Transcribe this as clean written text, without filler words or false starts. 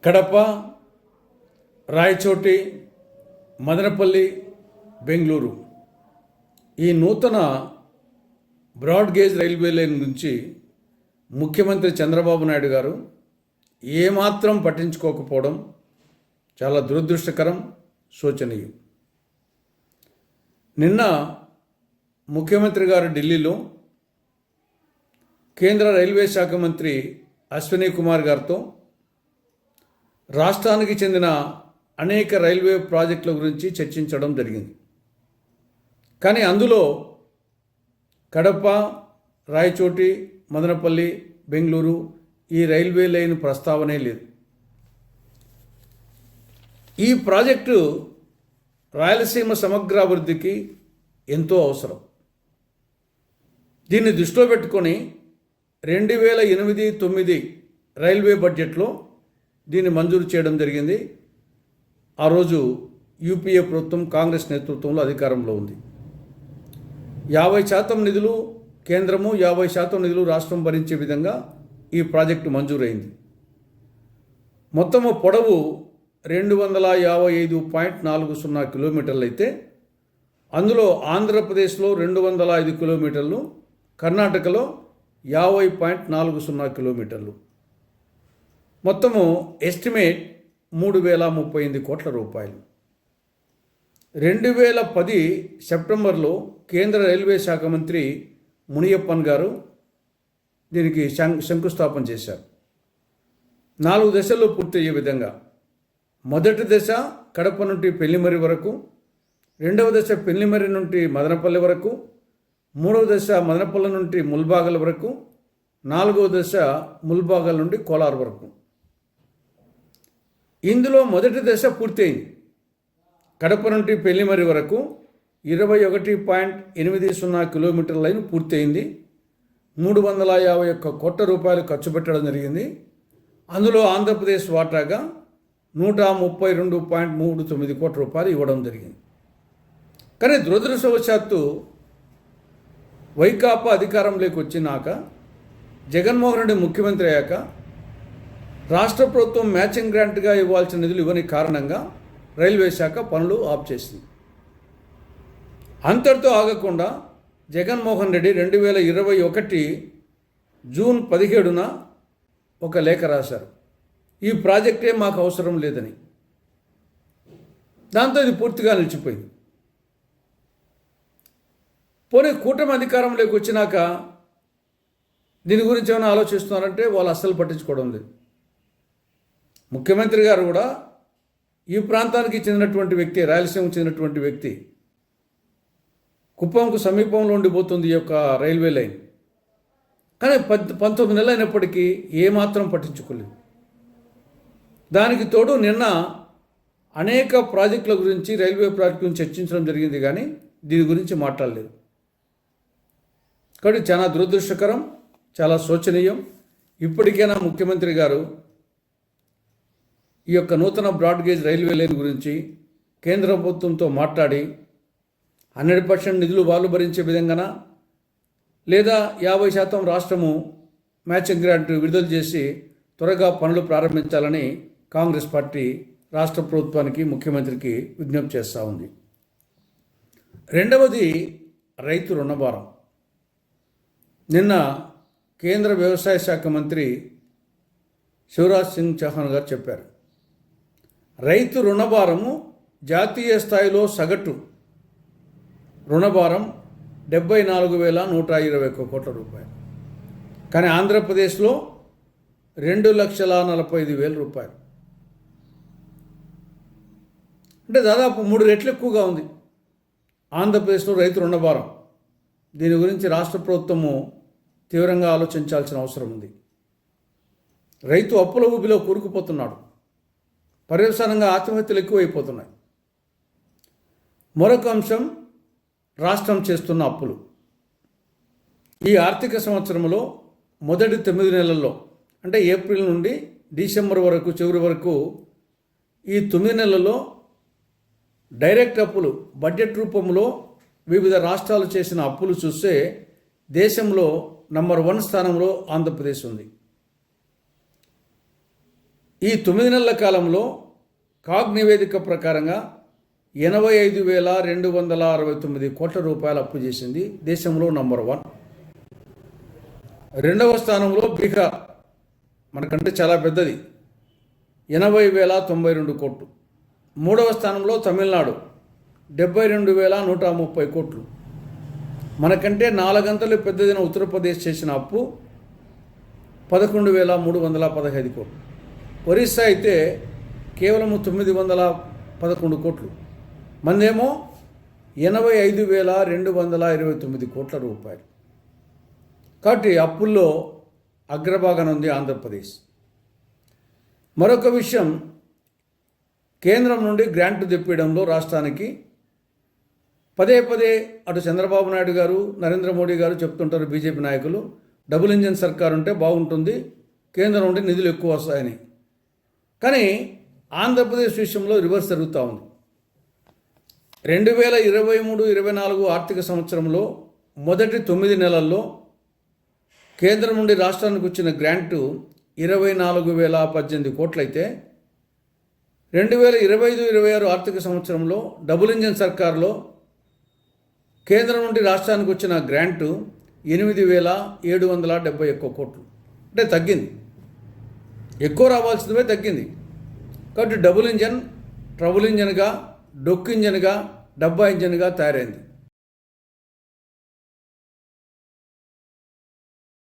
కడప, రాయచోటి, మదనపల్లి, బెంగళూరు ఈ నూతన broad gauge railway line గురించి ముఖ్యమంత్రి చంద్రబాబు నాయుడు గారు ఏమాత్రం పట్టించుకోకపోవడం చాలా దురదృష్టకరం, శోచనీయం. నిన్న ముఖ్యమంత్రి గారు ఢిల్లీలో కేంద్ర రైల్వే శాఖ మంత్రి అశ్విని కుమార్ గారితో రాష్ట్రానికి చెందిన అనేక రైల్వే ప్రాజెక్టుల గురించి చర్చించడం జరిగింది. కానీ అందులో కడప, రాయచోటి, మదనపల్లి, బెంగళూరు ఈ రైల్వే లైన్ ప్రస్తావనే లేదు. ఈ ప్రాజెక్టు రాయలసీమ సమగ్రాభివృద్ధికి ఎంతో అవసరం. దీన్ని దృష్టిలో పెట్టుకొని 2008-9 రైల్వే బడ్జెట్లో దీన్ని మంజూరు చేయడం జరిగింది. ఆ రోజు యూపీఏ ప్రభుత్వం కాంగ్రెస్ నేతృత్వంలో అధికారంలో ఉంది. 50% నిధులు కేంద్రము, 50% నిధులు రాష్ట్రం భరించే విధంగా ఈ ప్రాజెక్టు మంజూరైంది. మొత్తము పొడవు 255.40 కిలోమీటర్లు అయితే అందులో ఆంధ్రప్రదేశ్లో 205 కిలోమీటర్లు, కర్ణాటకలో 50.40 కిలోమీటర్లు. మొత్తము ఎస్టిమేట్ 3038 కోట్ల రూపాయలు. 2010 సెప్టెంబర్లో కేంద్ర రైల్వే శాఖ మంత్రి మునియప్పన్ గారు దీనికి శంకుస్థాపన చేశారు. 4 దశల్లో పూర్తయ్యే విధంగా. మొదటి దశ కడప నుండి పెళ్లిమర్రి వరకు, రెండవ దశ పెళ్లిమర్రి నుండి మదనపల్లి వరకు, మూడవ దశ మదనపల్లి నుండి ముల్బాగల్ వరకు, 4వ దశ ముల్బాగల్ నుండి కోలార్ వరకు. ఇందులో మొదటి దశ పూర్తయింది. కడప నుండి పెళ్లిమర్రి వరకు 21.80 కిలోమీటర్ల లైన్ పూర్తయింది. 351 కోట్ల రూపాయలు ఖర్చు పెట్టడం జరిగింది. అందులో ఆంధ్రప్రదేశ్ వాటాగా 132.39 కోట్ల రూపాయలు ఇవ్వడం జరిగింది. కానీ దురదృష్టవశాత్తు వైకాపా అధికారంలోకి వచ్చినాక, జగన్మోహన్ రెడ్డి ముఖ్యమంత్రి అయ్యాక రాష్ట్ర ప్రభుత్వం మ్యాచింగ్ గ్రాంట్గా ఇవ్వాల్సిన నిధులు ఇవ్వని కారణంగా రైల్వే శాఖ పనులు ఆఫ్ చేసింది. అంతటితో ఆగకుండా జగన్మోహన్ రెడ్డి 2021 జూన్ 17న ఒక లేఖ రాశారు, ఈ ప్రాజెక్టే మాకు అవసరం లేదని. దాంతో ఇది పూర్తిగా నిలిచిపోయింది. పోనీ కూటమి అధికారంలోకి వచ్చినాక దీని గురించి ఏమైనా ఆలోచిస్తున్నారంటే వాళ్ళు అస్సలు పట్టించుకోవడం లేదు. ముఖ్యమంత్రి గారు కూడా ఈ ప్రాంతానికి చెందినటువంటి వ్యక్తి, రాయలసీమకు చెందినటువంటి వ్యక్తి. కుప్పంకు సమీపంలో ఉండిపోతుంది ఈ యొక్క రైల్వే లైన్. కానీ 19 నెలలు అయినప్పటికీ ఏమాత్రం పట్టించుకోలేదు. దానికి తోడు నిన్న అనేక ప్రాజెక్టుల గురించి, రైల్వే ప్రాజెక్టు గురించి చర్చించడం జరిగింది, కానీ దీని గురించి మాట్లాడలేదు. కాబట్టి చాలా దురదృష్టకరం, చాలా శోచనీయం. ఇప్పటికైనా ముఖ్యమంత్రి గారు ఈ యొక్క నూతన బ్రాడ్ గేజ్ రైల్వే లైన్ గురించి కేంద్ర ప్రభుత్వంతో మాట్లాడి 100% నిధులు వాళ్ళు భరించే విధంగానా, లేదా 50% రాష్ట్రము మ్యాచింగ్ గ్రాంట్ విడుదల చేసి త్వరగా పనులు ప్రారంభించాలని కాంగ్రెస్ పార్టీ రాష్ట్ర ప్రభుత్వానికి, ముఖ్యమంత్రికి విజ్ఞప్తి చేస్తూ ఉంది. రెండవది రైతు రుణభారం. నిన్న కేంద్ర వ్యవసాయ శాఖ మంత్రి శివరాజ్ సింగ్ చౌహాన్ గారు చెప్పారు, రైతు రుణభారము జాతీయ స్థాయిలో సగటు రుణభారం 74,121 కోట్ల రూపాయలు. కానీ ఆంధ్రప్రదేశ్లో 2,45,000 రూపాయలు. అంటే దాదాపు 3 రెట్లు ఎక్కువగా ఉంది ఆంధ్రప్రదేశ్లో రైతు రుణభారం. దీని గురించి రాష్ట్ర ప్రభుత్వము తీవ్రంగా ఆలోచించాల్సిన అవసరం ఉంది. రైతు అప్పుల ఊబిలో కూరుకుపోతున్నాడు. పర్యవసానంగా ఆత్మహత్యలు ఎక్కువైపోతున్నాయి. మరొక అంశం రాష్ట్రం చేస్తున్న అప్పులు. ఈ ఆర్థిక సంవత్సరంలో మొదటి 9 నెలల్లో, అంటే ఏప్రిల్ నుండి డిసెంబర్ వరకు, చివరి వరకు ఈ 9 నెలల్లో డైరెక్ట్ అప్పులు బడ్జెట్ రూపంలో వివిధ రాష్ట్రాలు చేసిన అప్పులు చూస్తే దేశంలో నంబర్ 1 స్థానంలో ఆంధ్రప్రదేశ్ ఉంది. ఈ 9 నెలల కాలంలో కాగ్ నివేదిక ప్రకారంగా 85,269 కోట్ల రూపాయలు అప్పు చేసింది. దేశంలో నంబర్ 1. రెండవ స్థానంలో బీహార్, మనకంటే చాలా పెద్దది, 80,092 కోట్లు. మూడవ స్థానంలో తమిళనాడు, 72,130 కోట్లు. మనకంటే 4 గంటలు పెద్దదైన ఉత్తరప్రదేశ్ చేసిన అప్పు 11,315 కోట్లు. ఒరిస్సా అయితే కేవలం 911 కోట్లు. మందేమో 85,229 కోట్ల రూపాయలు. కాబట్టి అప్పుల్లో అగ్రభాగాన ఉంది ఆంధ్రప్రదేశ్. మరొక విషయం, కేంద్రం నుండి గ్రాంట్ తెప్పించడంలో రాష్ట్రానికి పదే అటు చంద్రబాబు నాయుడు గారు, నరేంద్ర మోడీ గారు చెప్తుంటారు, బీజేపీ నాయకులు, డబుల్ ఇంజిన్ సర్కార్ ఉంటే బాగుంటుంది, కేంద్రం నుండి నిధులు ఎక్కువ వస్తాయని. కానీ ఆంధ్రప్రదేశ్ విషయంలో రివర్స్ జరుగుతూ ఉంది. 2023-24 ఆర్థిక సంవత్సరంలో మొదటి 9 నెలల్లో కేంద్రం నుండి రాష్ట్రానికి వచ్చిన గ్రాంటు 24,018 కోట్లయితే 2025-26 ఆర్థిక సంవత్సరంలో డబుల్ ఇంజిన్ సర్కార్లో కేంద్రం నుండి రాష్ట్రానికి వచ్చిన గ్రాంటు 8,771 కోట్లు. అంటే తగ్గింది, ఎక్కువ రావాల్సినవే తగ్గింది. కాబట్టి డబుల్ ఇంజన్ ట్రబుల్ ఇంజన్గా, డొక్కు ఇంజన్గా, డబ్బా ఇంజన్గా తయారైంది.